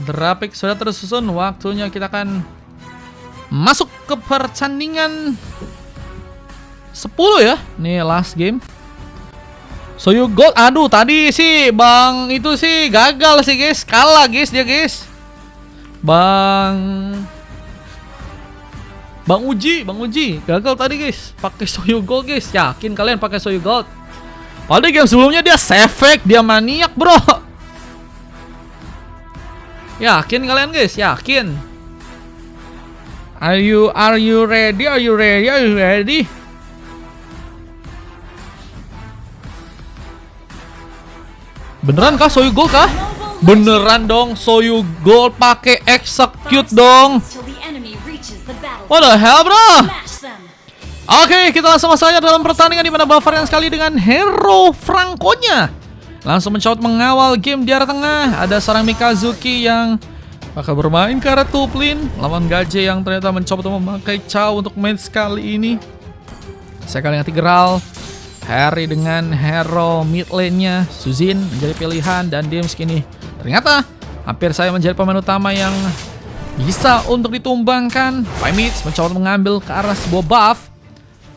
Grafik sudah tersusun, waktunya kita akan masuk ke pertandingan 10 ya. Nih last game. Soyu Gold. Aduh, tadi sih Bang itu sih gagal sih guys. Kalah guys dia guys. Bang Uji gagal tadi guys. Pakai Soyu Gold guys. Yakin kalian pakai Soyu Gold? Padahal game sebelumnya dia sefek, dia maniak bro. Yakin kalian guys? Yakin? Are you ready? Are you ready? Beneran kah Soyu Gold kah? Beneran dong Soyu Gold pakai execute dong. What the hell bro? Oke, kita langsung masuk saja dalam pertandingan di mana Bavarian sekali dengan hero Franco-nya langsung mencoba mengawal game di arah tengah. Ada seorang Mikazuki yang bakal bermain ke arah top lane lawan Gaje yang ternyata mencoba untuk memakai Chow untuk match kali ini. Saya kali ganti Geralt. Harry dengan hero mid lane-nya Suzin menjadi pilihan, dan Dims kini ternyata hampir saya menjadi pemain utama yang bisa untuk ditumbangkan. Pimits mencoba mengambil ke arah sebuah buff.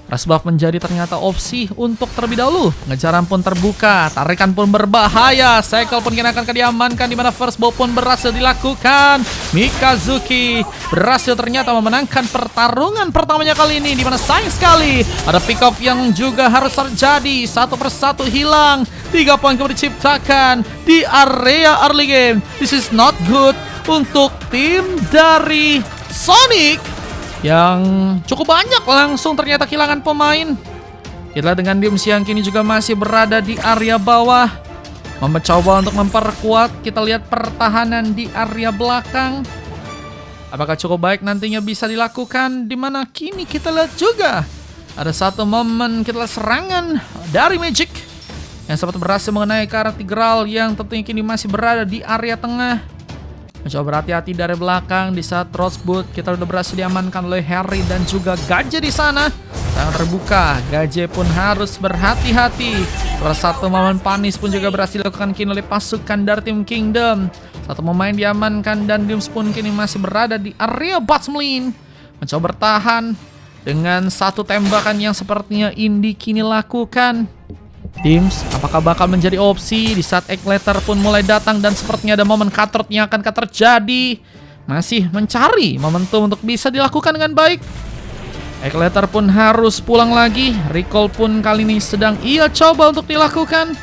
Ras buff menjadi ternyata opsi untuk terlebih dahulu. Ngejaran pun terbuka, tarikan pun berbahaya. Cycle pun kini akan diamankan, di mana first blow pun berhasil dilakukan. Mikazuki berhasil ternyata memenangkan pertarungan pertamanya kali ini, di mana sayang sekali ada pick off yang juga harus terjadi. Satu persatu hilang. 3 poin kembali diciptakan di area early game. This is not good untuk tim dari Sonic yang cukup banyak langsung ternyata kehilangan pemain. Kita dengan Dims yang kini juga masih berada di area bawah, mencoba untuk memperkuat. Kita lihat pertahanan di area belakang, apakah cukup baik nantinya bisa dilakukan, dimana kini kita lihat juga ada satu momen kita lihat serangan dari Magic yang sempat berhasil mengenai ke arah Tigral yang tentunya kini masih berada di area tengah. Mencoba berhati-hati dari belakang. Di saat Rosebud kita udah berhasil diamankan oleh Harry dan juga Gaje di sana. Sangat terbuka. Gaje pun harus berhati-hati. Satu momen panis pun juga berhasil dilakukan kini oleh pasukan dari tim Kingdom. Satu pemain diamankan dan Dims pun kini masih berada di area bottom lane. Mencoba bertahan dengan satu tembakan yang sepertinya Indi kini lakukan. Dims, apakah bakal menjadi opsi di saat egg letter pun mulai datang dan sepertinya ada momen cutthroat yang akan terjadi. Masih mencari momentum untuk bisa dilakukan dengan baik. Egg letter pun harus pulang lagi. Recall pun kali ini sedang ia coba untuk dilakukan.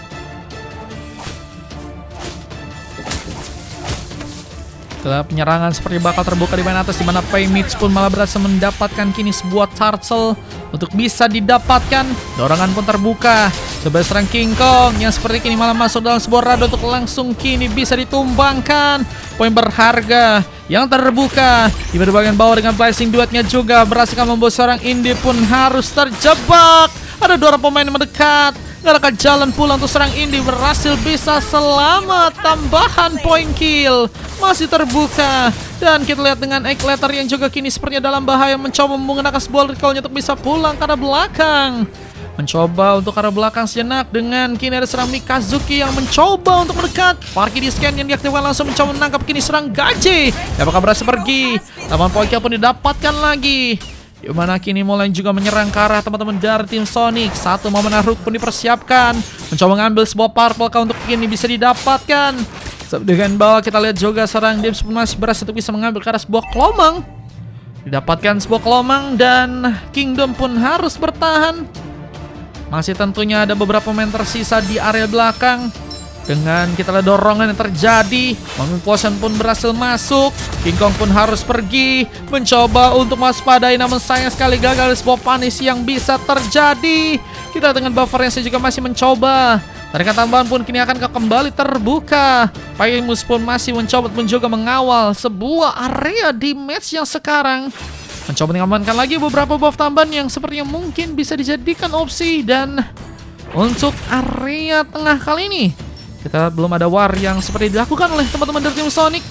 Penyerangan seperti bakal terbuka di main atas, di mana Pimits pun malah berhasil mendapatkan kini sebuah turtle untuk bisa didapatkan. Dorongan pun terbuka. Coba serang King Kong yang seperti kini malah masuk dalam sebuah rado untuk langsung kini bisa ditumbangkan. Poin berharga yang terbuka di bagian bawah dengan blessing duetnya juga berhasil membuat seorang Indi pun harus terjebak. Ada 2 orang pemain yang mendekat. Gak jalan pulang untuk serang Indi, berhasil bisa selamat. Tambahan poin kill masih terbuka. Dan kita lihat dengan egg letter yang juga kini sepertinya dalam bahaya, mencoba menggunakan sebuah recallnya untuk bisa pulang ke arah belakang. Mencoba untuk arah belakang sejenak dengan kini ada serang Mikazuki yang mencoba untuk mendekat. Parki di scan yang diaktifkan langsung mencoba menangkap kini serang Gaje. Apakah berhasil pergi? Taman poin kill pun didapatkan lagi, di mana kini mulai juga menyerang ke arah teman-teman dari tim Sonic. Satu momen Haruk pun dipersiapkan, mencoba mengambil sebuah purple kah untuk kini bisa didapatkan. Dengan bawah kita lihat juga serang Dims pun masih berhasil untuk bisa mengambil ke arah sebuah kelomang. Didapatkan sebuah kelomang dan Kingdom pun harus bertahan. Masih tentunya ada beberapa pemain tersisa di area belakang. Dengan kita lihat dorongan yang terjadi, Mami Potion pun berhasil masuk. King Kong pun harus pergi, mencoba untuk waspadai, namun sayang sekali gagal sebuah panis yang bisa terjadi. Kita dengan buffer yang saya juga masih mencoba. Tarikan tambahan pun kini akan kembali terbuka. Paimus pun masih mencoba pun juga mengawal sebuah area di match yang sekarang. Mencoba mengamankan lagi beberapa buff tambahan yang sepertinya mungkin bisa dijadikan opsi. Dan untuk area tengah kali ini kita belum ada war yang seperti dilakukan oleh teman-teman dari tim Sonic.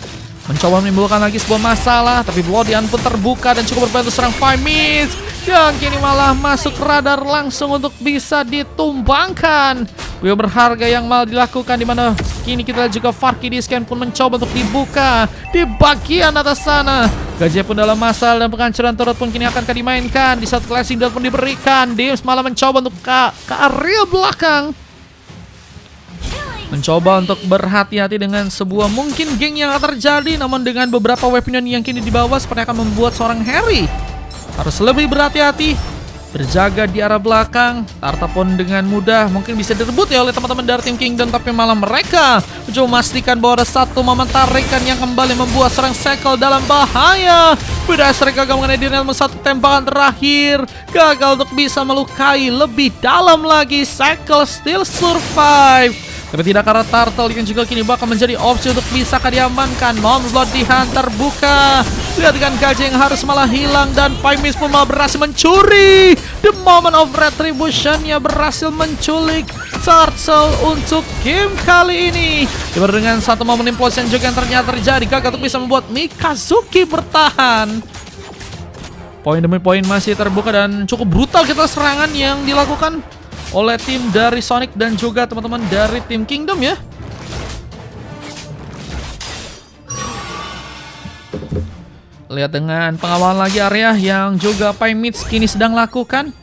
Mencoba menimbulkan lagi sebuah masalah, tapi Bloodian pun terbuka dan cukup berbantu serang Pimits yang kini malah masuk radar langsung untuk bisa ditumbangkan. Gue berharga yang malah dilakukan, di mana kini kita lihat juga Farkidisken pun mencoba untuk dibuka di bagian atas sana. Gajah pun dalam masalah dan penghancuran turret pun kini akan dimainkan. Di satu classing dot pun diberikan. Dims malah mencoba untuk ke area belakang. Mencoba untuk berhati-hati dengan sebuah mungkin geng yang akan terjadi. Namun dengan beberapa weapon yang kini dibawa seperti akan membuat seorang Harry harus lebih berhati-hati, berjaga di arah belakang. Tarta pun dengan mudah mungkin bisa direbut ya oleh teman-teman dari tim Kingdom, tapi malah mereka mencoba memastikan bahwa ada satu momen tarikan yang kembali membuat serang Shackle dalam bahaya. Fidastrik gagal mengenai dirinya dengan satu tembakan terakhir, gagal untuk bisa melukai lebih dalam lagi. Shackle still survive, tapi tidak karena Turtle yang juga kini bakal menjadi opsi untuk bisa diamankan. Momslot dihantar buka. Lihat dengan gajah yang harus malah hilang, dan Pymis pun malah berhasil mencuri. The moment of retribution-nya berhasil menculik Turtle untuk game kali ini. Dimana dengan satu momen implosion juga yang ternyata terjadi, gagal untuk bisa membuat Mikazuki bertahan. Poin demi poin masih terbuka dan cukup brutal kita serangan yang dilakukan oleh tim dari Sonic dan juga teman-teman dari tim Kingdom ya. Lihat dengan pengawalan lagi area yang juga Pymis kini sedang lakukan.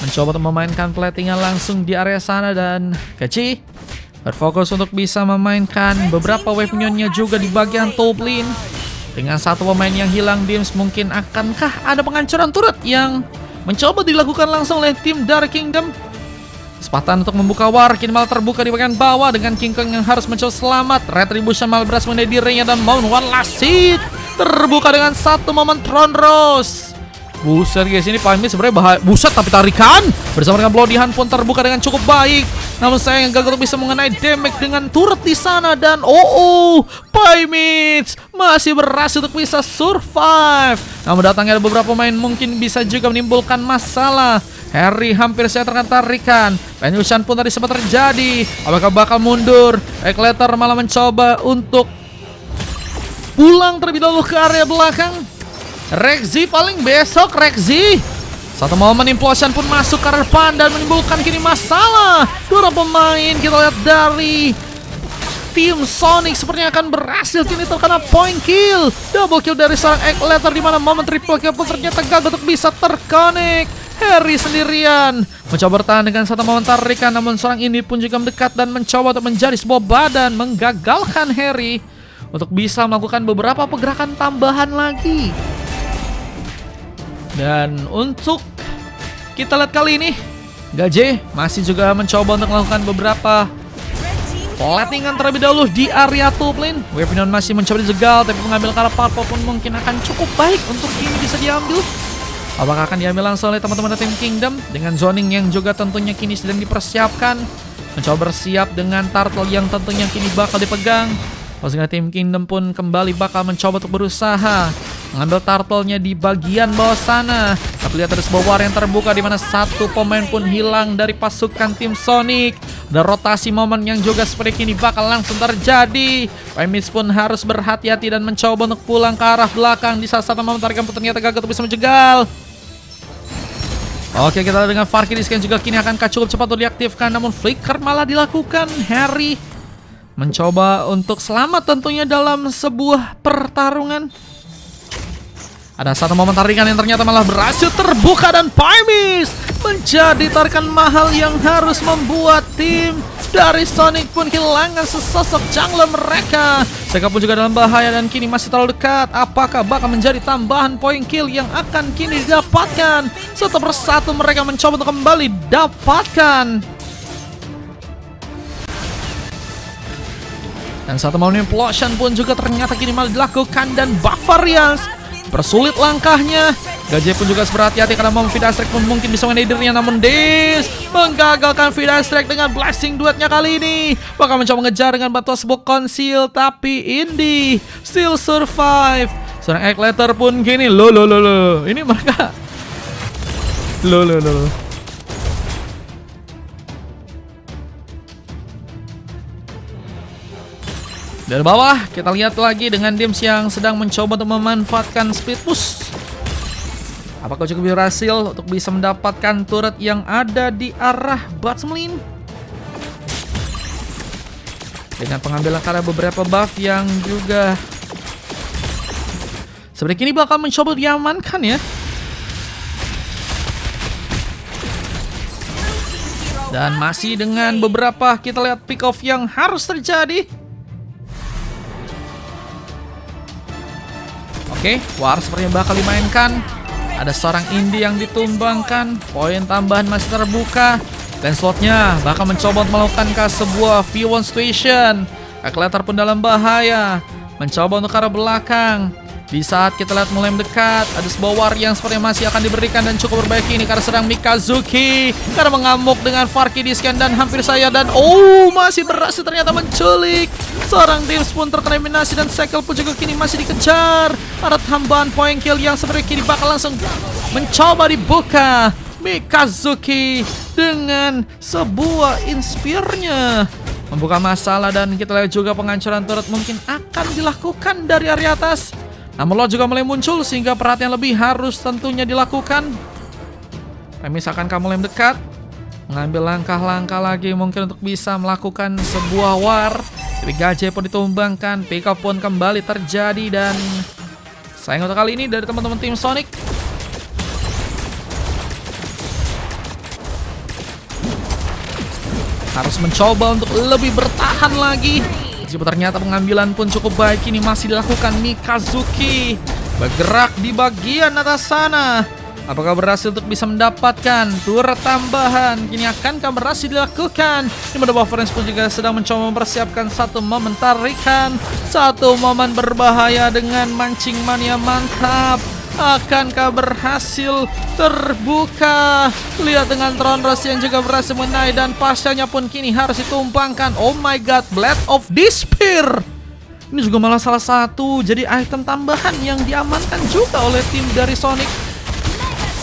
Mencoba untuk memainkan platingan langsung di area sana, dan Gachi berfokus untuk bisa memainkan beberapa weaponnya juga di bagian top lane. Dengan satu pemain yang hilang, Dims mungkin akankah ada penghancuran turret yang mencoba dilakukan langsung oleh tim dari Kingdom. Kesempatan untuk membuka war kini malah terbuka di bagian bawah dengan King Kong yang harus mencoba selamat. Retribution malah berhasil mengenai dirinya, dan Mount One Last Hit terbuka dengan satu momen Throne Rose. Buset guys, ini Pymis sebenarnya bahaya. Buset, tapi tarikan bersama dengan Bloody Hand pun terbuka dengan cukup baik. Namun sayang gagal untuk bisa mengenai damage dengan turret di sana, dan Pymis masih berhasil untuk bisa survive. Namun datangnya ada beberapa pemain mungkin bisa juga menimbulkan masalah. Harry hampir saja terkena tarikan. Penyusuan pun tadi sempat terjadi. Apakah bakal mundur? Ekleter malah mencoba untuk pulang terlebih dahulu ke area belakang. Rexy paling besok Rexy. Satu momen implosion pun masuk ke arah depan dan menimbulkan kini masalah. Dua pemain kita lihat dari tim Sonic sepertinya akan berhasil kini terkena point kill. Double kill dari seorang Ekleter, di mana momen triple kill pun ternyata gagal untuk bisa terkonek. Harry sendirian mencoba bertahan dengan satu momen tarikan, namun seorang ini pun juga mendekat dan mencoba untuk menjadi sebuah badan, menggagalkan Harry untuk bisa melakukan beberapa pergerakan tambahan lagi. Dan untuk kita lihat kali ini, Gaje masih juga mencoba untuk melakukan beberapa platingan terlebih dahulu di area top lane. Weapon masih mencoba dijegal, tapi mengambil karena purple pun mungkin akan cukup baik untuk ini bisa diambil. Apakah akan diambil langsung oleh teman-teman tim Kingdom dengan zoning yang juga tentunya kini sedang dipersiapkan. Mencoba bersiap dengan Turtle yang tentunya kini bakal dipegang. Sehingga tim Kingdom pun kembali bakal mencoba untuk berusaha mengambil Turtle-nya di bagian bawah sana. Tapi lihat ada sebuah war yang terbuka, di mana satu pemain pun hilang dari pasukan tim Sonic. Ada rotasi momen yang juga seperti ini bakal langsung terjadi. Pymis pun harus berhati-hati dan mencoba untuk pulang ke arah belakang. Di saat satu momen tarikan pun ternyata gagal untuk bisa menjegal. Oke, kita lihat dengan Farkidisken juga kini akan cukup cepat untuk diaktifkan, namun flicker malah dilakukan. Harry mencoba untuk selamat tentunya dalam sebuah pertarungan. Ada satu momen tarikan yang ternyata malah berhasil terbuka, dan Pymis menjadi tarikan mahal yang harus membuat tim dari Sonic pun kehilangan sesosok jungler mereka. Sega pun juga dalam bahaya dan kini masih terlalu dekat. Apakah bakal menjadi tambahan point kill yang akan kini didapatkan? Satu persatu mereka mencoba untuk kembali dapatkan. Dan satu momen implosion pun juga ternyata kini malah dilakukan, dan Bavarians persulit langkahnya. Gaje pun juga berhati-hati karena momen Fidastrik pun mungkin bisa mengenai dirinya, namun Dis menggagalkan Fidastrik dengan blessing duetnya kali ini. Bakal mencoba mengejar dengan bantuan sebuah conceal, tapi Indy still survive. Seorang Ekleter pun gini, lo. Ini mereka lo. Dari bawah kita lihat lagi dengan Dims yang sedang mencoba untuk memanfaatkan speed push. Apakah cukup berhasil untuk bisa mendapatkan turret yang ada di arah bottom lane? dengan pengambilan karena beberapa buff yang juga sebenarnya kini bakal mencoba diamankan ya. Dan masih dengan beberapa kita lihat pick off yang harus terjadi. Oke, War sepertinya bakal dimainkan. Ada seorang indie yang ditumbangkan. Poin tambahan masih terbuka. Dan slotnya bakal mencoba untuk melakukan ke sebuah V1 situation. Calculator pun dalam bahaya. Mencoba untuk ke arah belakang. Di saat kita lihat mulai mendekat, ada sebuah war yang sepertinya masih akan diberikan dan cukup berbahaya ini karena sedang Mikazuki karena mengamuk dengan Farki di scan dan hampir saya dan masih berhasil ternyata menculik. Seorang Dims pun terkena eliminasi dan Cycle pun juga kini masih dikejar. Ada tambahan point kill yang sebenarnya kini bakal langsung mencoba dibuka. Mikazuki dengan sebuah inspirnya membuka masalah dan kita lihat juga penghancuran turret mungkin akan dilakukan dari area atas. Namun Lord juga mulai muncul sehingga perhatian lebih harus tentunya dilakukan. Remis akan mulai mendekat, mengambil langkah-langkah lagi mungkin untuk bisa melakukan sebuah war. Tapi Gajah pun ditumbangkan, pick up pun kembali terjadi dan sayang untuk kali ini dari teman-teman tim Sonic. Harus mencoba untuk lebih bertahan lagi. Meskipun ternyata pengambilan pun cukup baik, ini masih dilakukan Mikazuki. Bergerak di bagian atas sana. Apakah berhasil untuk bisa mendapatkan turret tambahan? Kini akankah berhasil dilakukan? Di mana Buffrens pun juga sedang mencoba mempersiapkan satu momen tarikan. Satu momen berbahaya dengan mancing mania mantap. Akankah berhasil terbuka? Lihat dengan Tronros yang juga berhasil menaik dan pasanya pun kini harus ditumpangkan. Oh my god, Blade of Despair. Ini juga malah salah satu jadi item tambahan yang diamankan juga oleh tim dari Sonic.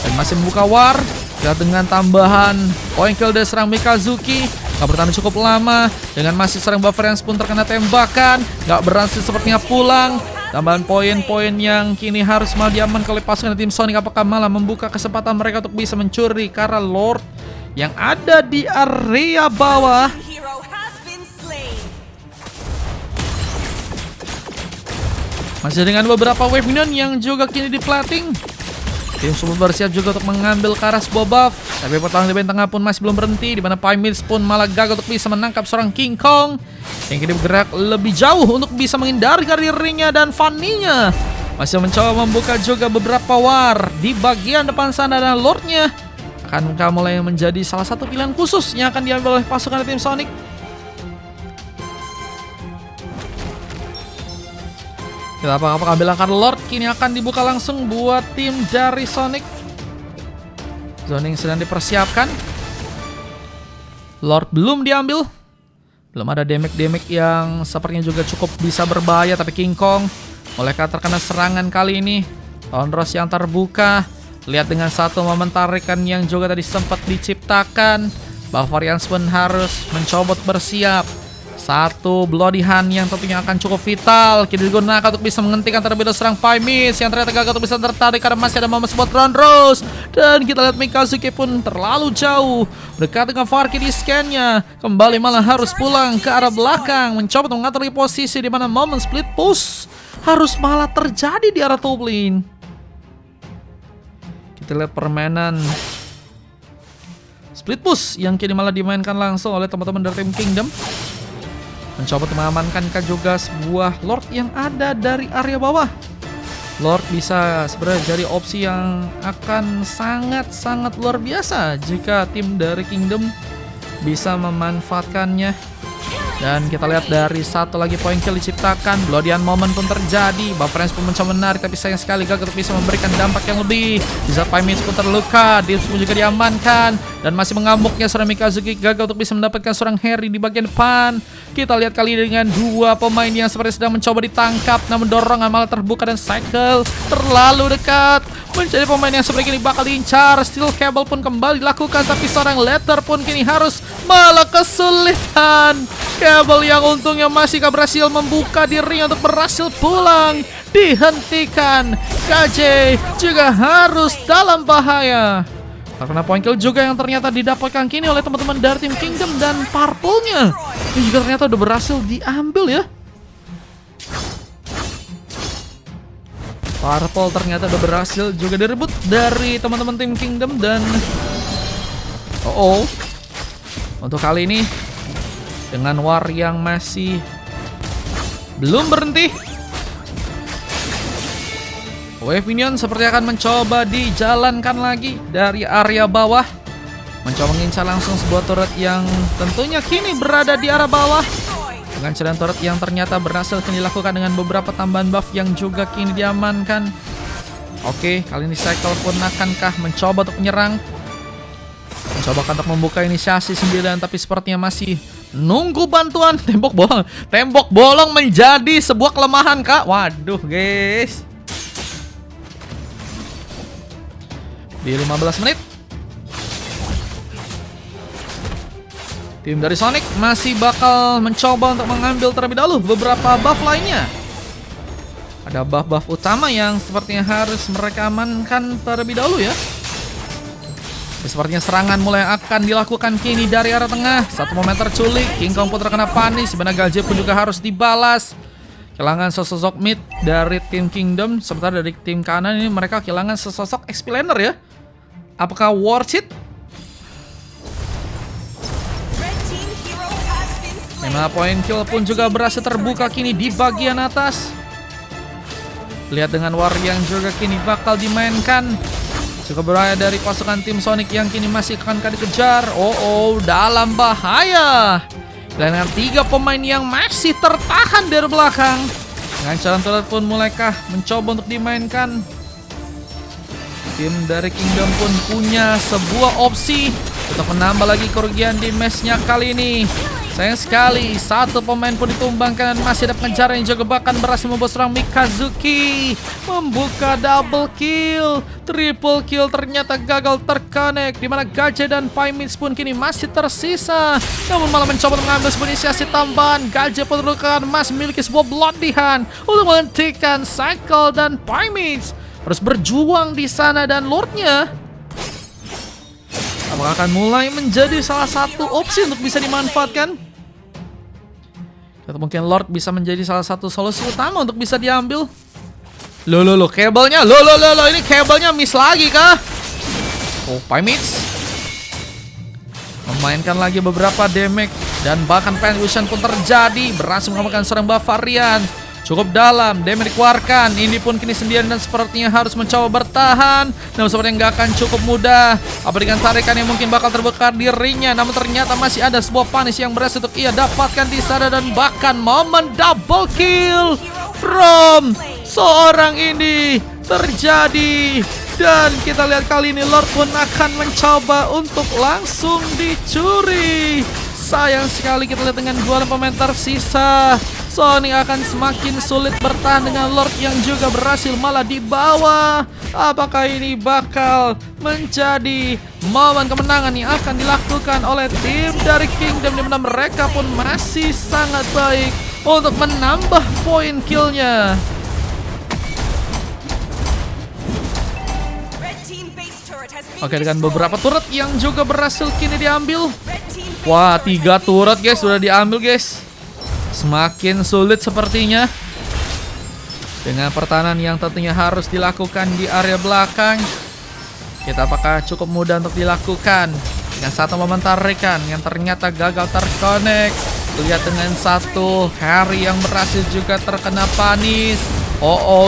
Dan masih membuka war. Lihat dengan tambahan point kill dari serang Mikazuki. Gak bertahan cukup lama. Dengan masih serang Buffrens pun terkena tembakan. Gak berhasil sepertinya pulang. Tambahan poin-poin yang kini harus malah diamankan oleh pasukan tim Sonic. Apakah malah membuka kesempatan mereka untuk bisa mencuri karena Lord yang ada di area bawah. Masih dengan beberapa wave minion yang juga kini diplating. Tim Super bersiap juga untuk mengambil ke arah sebuah buff. Tapi pertahanan di tengah pun masih belum berhenti. Di mana Pymids pun malah gagal untuk bisa menangkap seorang King Kong. Yang kini bergerak lebih jauh untuk bisa menghindari karirnya dan Fanny-nya. Masih mencoba membuka juga beberapa war di bagian depan sana dan Lordnya. Akankah mulai menjadi salah satu pilihan khusus yang akan diambil oleh pasukan tim Sonic? Kita apakah bilang karena Lord kini akan dibuka langsung buat tim dari Sonic. Zoning sedang dipersiapkan. Lord belum diambil. Belum ada damage yang sepertinya juga cukup bisa berbahaya. Tapi King Kong mulai terkena serangan kali ini. Tronros yang terbuka. Lihat dengan satu momen tarikan yang juga tadi sempat diciptakan. Bavarians pun harus mencoba bersiap. Satu Bloody Hand yang tentunya akan cukup vital. Kini digunakan untuk bisa menghentikan terlebih dahulu serang Pymids yang ternyata gagal untuk bisa tertarik karena masih ada momen spot Tronros. Dan kita lihat Mikazuki pun terlalu jauh. Dekat dengan Farki di scan-nya. Kembali malah harus pulang ke arah belakang. Mencoba untuk mengatur posisi di mana momen split push harus malah terjadi di arah top lane. Kita lihat permainan split push yang kini malah dimainkan langsung oleh teman-teman dari tim Kingdom. Mencoba untuk mengamankan juga sebuah Lord yang ada dari area bawah. Lord bisa sebenarnya jadi opsi yang akan sangat-sangat luar biasa jika tim dari Kingdom bisa memanfaatkannya. Dan kita lihat dari satu lagi poin kill diciptakan. Bloody Hand moment pun terjadi. Buffrens pun mencoba menarik tapi sayang sekali gagal untuk bisa memberikan dampak yang lebih. Di saat Pymids pun terluka, Dims pun juga diamankan. Dan masih mengamuknya seorang Mikazuki gagal untuk bisa mendapatkan seorang Harry di bagian depan. Kita lihat kali ini dengan dua pemain yang seperti sedang mencoba ditangkap. Namun dorongan malah terbuka dan Cycle terlalu dekat. Menjadi pemain yang seperti ini bakal diincar. Steel Cable pun kembali dilakukan. Tapi seorang Letter pun kini harus malah kesulitan. Cable yang untungnya masih berhasil membuka dirinya untuk berhasil pulang. Dihentikan. KJ juga harus dalam bahaya. Karena point kill juga yang ternyata didapatkan kini oleh teman-teman dari tim Kingdom dan Purple-nya. Ini juga ternyata udah berhasil diambil ya. Purple ternyata udah berhasil juga direbut dari teman-teman tim Kingdom. Dan untuk kali ini dengan war yang masih belum berhenti, Wave Minion seperti akan mencoba dijalankan lagi dari area bawah, mencoba mengincar langsung sebuah turret yang tentunya kini berada di arah bawah. Dengan cadangan turret yang ternyata berhasil dilakukan dengan beberapa tambahan buff yang juga kini diamankan. Oke, kali ini Cycle pun akankah mencoba untuk menyerang, mencoba untuk membuka inisiasi sendirian, tapi sepertinya masih nunggu bantuan. Tembok bolong menjadi sebuah kelemahan, Kak. Waduh, guys. Di 15 menit, tim dari Sonic masih bakal mencoba untuk mengambil terlebih dahulu beberapa buff lainnya. Ada buff-buff utama yang sepertinya harus mereka amankan terlebih dahulu ya. Sepertinya serangan mulai akan dilakukan kini dari arah tengah. Satu momen terculik, King Kong pun terkena panis. Sebenarnya Galje pun juga harus dibalas. Kehilangan sesosok mid dari tim Kingdom. Sementara dari tim kanan ini mereka kehilangan sesosok explainer ya. Apakah worth it? Memang poin kill pun juga berhasil terbuka kini di bagian atas. Lihat dengan war yang juga kini bakal dimainkan. Cukup berbahaya dari pasukan tim Sonic yang kini masih akan dikejar. Dalam bahaya. Dengan 3 pemain yang masih tertahan dari belakang. Dengan jalan turret pun mulaikah mencoba untuk dimainkan. Tim dari Kingdom pun punya sebuah opsi untuk menambah lagi kerugian di matchnya kali ini. Sayang sekali, satu pemain pun ditumbangkan dan masih ada pengejaran yang juga bahkan berhasil membuat seorang Mikazuki membuka double kill. Triple kill ternyata gagal terconnect, di mana Galje dan Pymitz pun kini masih tersisa. Namun malah mencoba mengambil sebuah inisiasi tambahan. Galje pun terluka masih memiliki sebuah blood di hand untuk menghentikan Cycle dan Pymitz. Harus berjuang di sana dan Lordnya apakah akan mulai menjadi salah satu opsi untuk bisa dimanfaatkan? Atau mungkin Lord bisa menjadi salah satu solusi utama untuk bisa diambil. Loh, kabelnya. Ini kabelnya miss lagi kah? Pymitz memainkan lagi beberapa damage dan bahkan penetration pun terjadi. Berhasil mengamankan seorang Bavarian. Cukup dalam, damage dikeluarkan. Ini pun kini sendirian dan sepertinya harus mencoba bertahan. Namun sepertinya nggak akan cukup mudah. Apa dengan tarikan yang mungkin bakal terbakar dirinya. Namun ternyata masih ada sebuah panis yang berhasil untuk ia dapatkan di sana. Dan bahkan momen double kill from seorang ini terjadi. Dan kita lihat kali ini Lord pun akan mencoba untuk langsung dicuri. Sayang sekali kita lihat dengan 2 pemain tersisa. Sonic akan semakin sulit bertahan dengan Lord yang juga berhasil malah dibawa. Apakah ini bakal menjadi momen kemenangan yang akan dilakukan oleh tim dari Kingdom, di mana mereka pun masih sangat baik untuk menambah poin killnya. Oke, dengan beberapa turret yang juga berhasil kini diambil. Wah, 3 turret guys sudah diambil guys. Semakin sulit sepertinya dengan pertahanan yang tentunya harus dilakukan di area belakang. Kita apakah cukup mudah untuk dilakukan dengan satu momen tarikan yang ternyata gagal terconnect. Lihat dengan satu Harry yang berhasil juga terkena panis.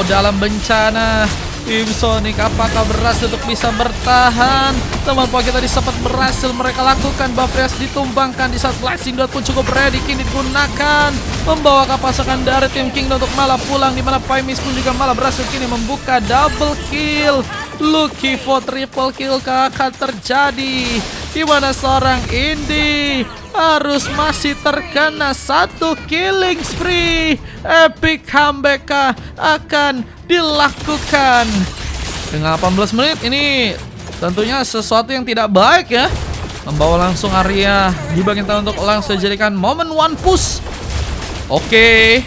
Dalam bencana. Tim Sonic apakah berhasil untuk bisa bertahan? Teman-teman kita sempat berhasil mereka lakukan. Bavarian ditumbangkan di saat Blessing Dot pun cukup ready kini digunakan membawa ke pasukan dari tim Kingdom untuk malah pulang, di mana Pymitz pun juga malah berhasil kini membuka double kill. Lucky for triple kill akan terjadi, di mana seorang Indi harus masih terkena 1 killing spree. Epic comeback akan dilakukan. Dengan 18 menit ini tentunya sesuatu yang tidak baik ya. Membawa langsung area di bagian tengah untuk langsung dijadikan momen one push. Oke.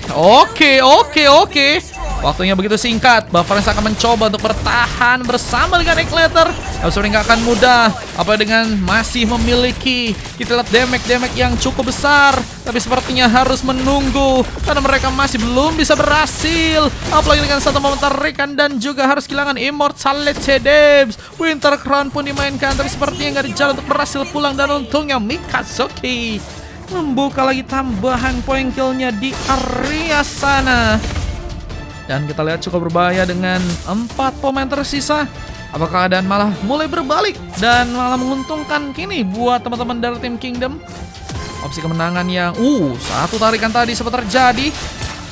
Waktunya begitu singkat. Bufferins akan mencoba untuk bertahan bersama dengan Igniter. Tapi sebenarnya nggak akan mudah. Apa dengan masih memiliki kita lihat damage yang cukup besar. Tapi sepertinya harus menunggu karena mereka masih belum bisa berhasil. Apalagi dengan satu momen tarikan dan juga harus kehilangan Immortality Debs. Winter Crown pun dimainkan, tapi sepertinya nggak ada jalan untuk berhasil pulang. Dan untungnya Mikazuki membuka lagi tambahan poin killnya di area sana. Dan kita lihat cukup berbahaya dengan 4 pemain tersisa. Apakah keadaan malah mulai berbalik dan malah menguntungkan kini buat teman-teman dari tim Kingdom? Opsi kemenangan yang satu tarikan tadi sempat terjadi.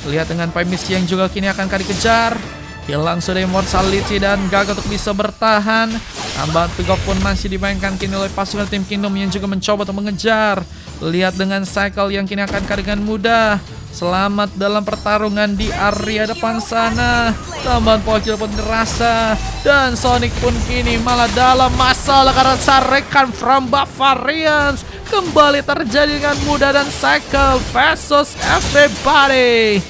Lihat dengan Pymis yang juga kini akan dikejar. Hilang sudah Immortality dan gagal untuk bisa bertahan. Tambahan pick-off pun masih dimainkan kini oleh pasukan tim Kingdom yang juga mencoba untuk mengejar. Lihat dengan Cycle yang kini akan dengan mudah. Selamat dalam pertarungan di area depan sana. Tambahan pokil pun terasa. Dan Sonic pun kini malah dalam masalah karena sarekan from Bavarians. Kembali terjadi dengan mudah dan Cycle versus everybody.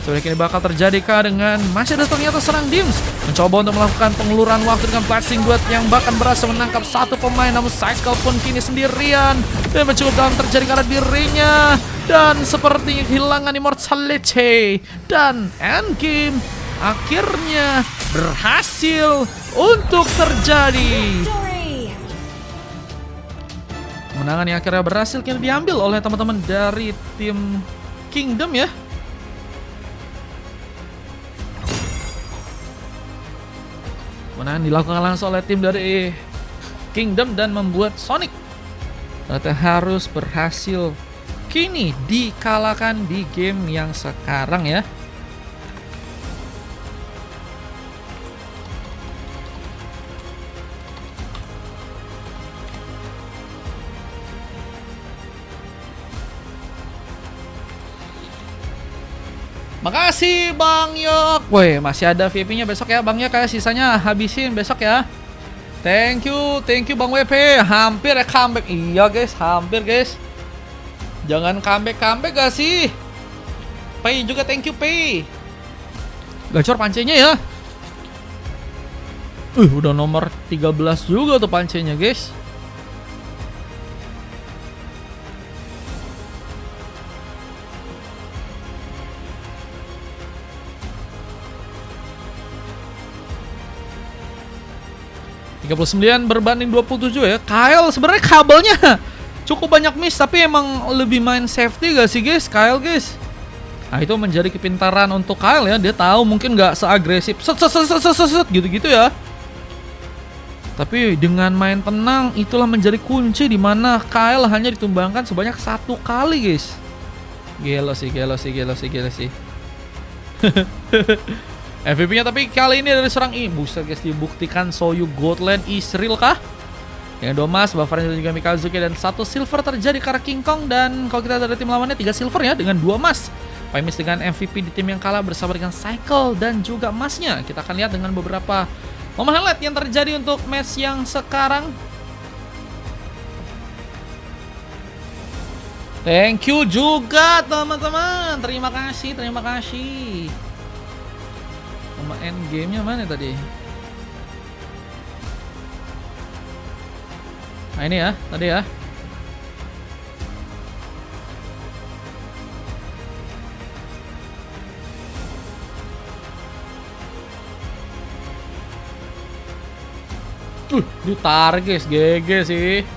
Sudah kini bakal terjadikah dengan masih ada ternyata serang Dims mencoba untuk melakukan pengeluaran waktu dengan Flashing Duet yang bahkan berhasil menangkap satu pemain, namun Cycle pun kini sendirian dan mencukup dalam terjadi karena dirinya dan sepertinya kehilangan Immortality dan endgame akhirnya berhasil untuk terjadi. Kemenangan yang akhirnya berhasil kini diambil oleh teman-teman dari tim Kingdom ya. Kemenangan dilakukan langsung oleh tim dari Kingdom dan membuat Sonic ternyata harus berhasil kini dikalahkan di game yang sekarang ya. Makasih Bang Yok. Woi, masih ada VIP-nya besok ya Bang Yok, kayak sisanya habisin besok ya. Thank you Bang WP. Hampir ya comeback. Iya guys, hampir guys. Jangan comeback gak sih? Pay juga thank you Pay. Gacor pancenya ya. Udah nomor 13 juga tuh pancenya guys. Berbanding 27 ya. Kyle sebenarnya kabelnya cukup banyak miss, tapi emang lebih main safety gak sih guys, Kyle guys. Nah itu menjadi kepintaran untuk Kyle ya. Dia tahu mungkin gak seagresif set gitu-gitu ya. Tapi dengan main tenang itulah menjadi kunci di mana Kyle hanya ditumbangkan sebanyak 1 kali guys. Gila sih. MVP-nya tapi kali ini dari serang buset guys, dibuktikan Soyu Goldland Israel kah? Dengan 2 emas, Bufferins dan juga Mikazuki dan 1 silver terjadi karena King Kong. Dan kalau kita dari tim lawannya 3 silver ya dengan 2 emas. Pymis dengan MVP di tim yang kalah bersama dengan Cycle dan juga emasnya. Kita akan lihat dengan beberapa momen highlight yang terjadi untuk match yang sekarang. Thank you juga teman-teman. Terima kasih. Sama endgame-nya mana tadi? Nah ini ya, tadi ya. Ditarik guys, GG sih.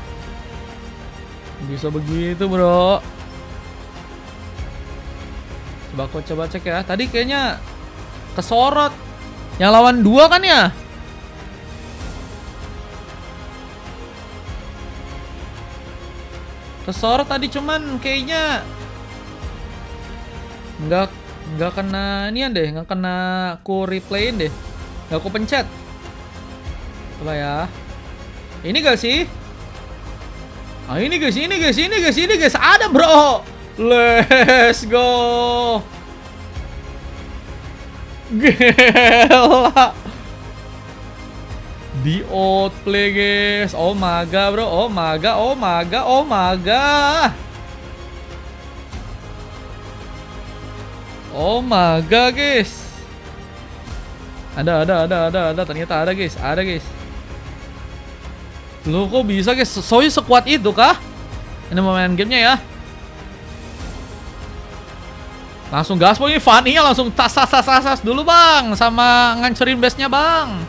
Bisa begitu bro. Coba cek ya. Tadi kayaknya kesorot. Yang lawan 2 kan ya? Kesorot tadi cuman kayaknya nggak kena nian deh, nggak kena ku replayin deh, nggak ku pencet. Coba ya. Ini gak sih? Ah ini guys, ada bro. Let's go. Gila. Di outplay guys. Oh my god bro. Oh my god guys. Ada. Ternyata ada guys. Loh kok bisa guys? Soyu sekuat itu kah? Ini mau main gamenya ya. Langsung gaspol ini Fanny-nya langsung tas dulu bang. Sama ngancurin base-nya bang.